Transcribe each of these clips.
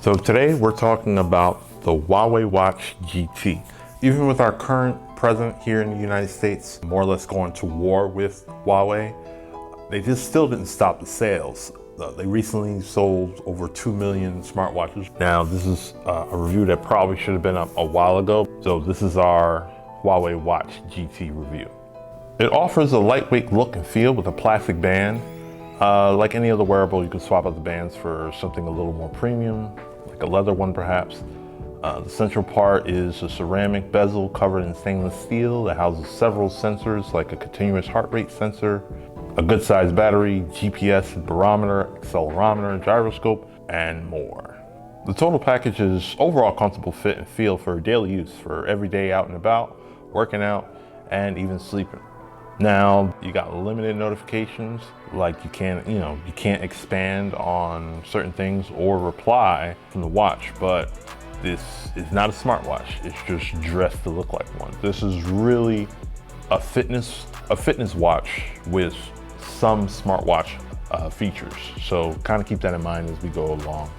So today we're talking about the Huawei Watch GT. Even with our current president here in the United States, more or less going to war with Huawei, they just still didn't stop the sales. They recently sold over 2 million smartwatches. Now this is a review that probably should have been up a while ago. So this is our Huawei Watch GT review. It offers a lightweight look and feel with a plastic band. Like any other wearable, you can swap out the bands for something a little more premium, like a leather one perhaps. The central part is a ceramic bezel covered in stainless steel that houses several sensors like a continuous heart rate sensor, a good sized battery, GPS, barometer, accelerometer, gyroscope, and more. The total package is overall comfortable fit and feel for daily use for every day out and about, working out, and even sleeping. Now, you got limited notifications, like you can't expand on certain things or reply from the watch, but this is not a smartwatch. It's just dressed to look like one. This is really a fitness watch with some smartwatch features. So kind of keep that in mind as we go along.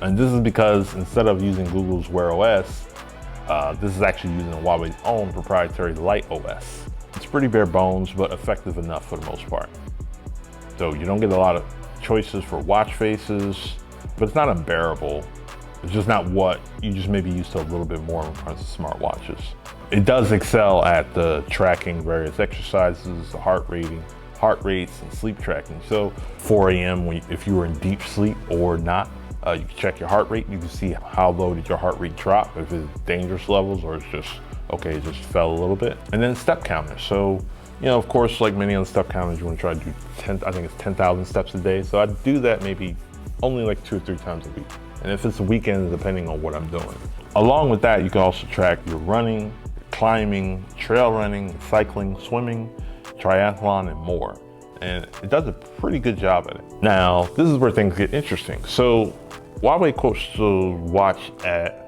And this is because instead of using Google's Wear OS, this is actually using Huawei's own proprietary Light OS. It's pretty bare bones, but effective enough for the most part. So you don't get a lot of choices for watch faces, but it's not unbearable. It's just not what you just may be used to a little bit more when it comes to smartwatches. It does excel at the tracking various exercises, the heart rates, and sleep tracking. So 4 a.m. if you were in deep sleep or not, you can check your heart rate. You can see how low did your heart rate drop, if it's dangerous levels or it's just, okay, it just fell a little bit. And then step counter. So, of course, like many other step counters, you want to try to do 10,000 steps a day. So I do that maybe only like 2 or 3 times a week. And if it's a weekend, depending on what I'm doing. Along with that, you can also track your running, climbing, trail running, cycling, swimming, triathlon, and more. And it does a pretty good job at it. Now, this is where things get interesting. So Huawei quotes the watch at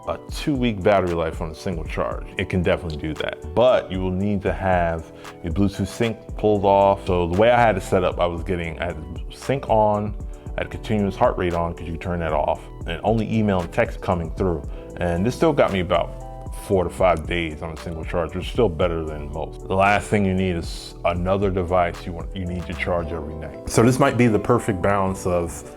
a 2-week battery life on a single charge. It can definitely do that, but you will need to have your Bluetooth sync pulled off. So the way I had it set up, I had sync on, I had continuous heart rate on because you turn that off, and only email and text coming through. And this still got me about 4 to 5 days on a single charge, which is still better than most. The last thing you need is another device you need to charge every night. So this might be the perfect balance of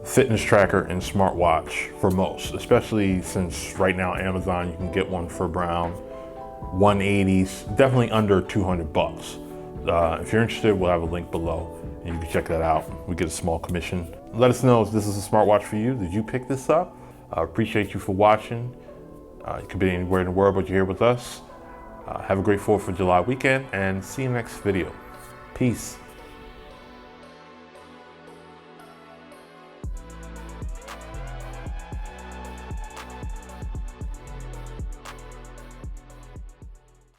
fitness tracker and smartwatch for most, especially since right now Amazon, you can get one for around 180s, definitely under 200 bucks. If you're interested, we'll have a link below and you can check that out. We get a small commission. Let us know if this is a smartwatch for you. Did you pick this up? I appreciate you for watching. You could be anywhere in the world, but you're here with us. Have a great 4th of July weekend and see you next video. Peace.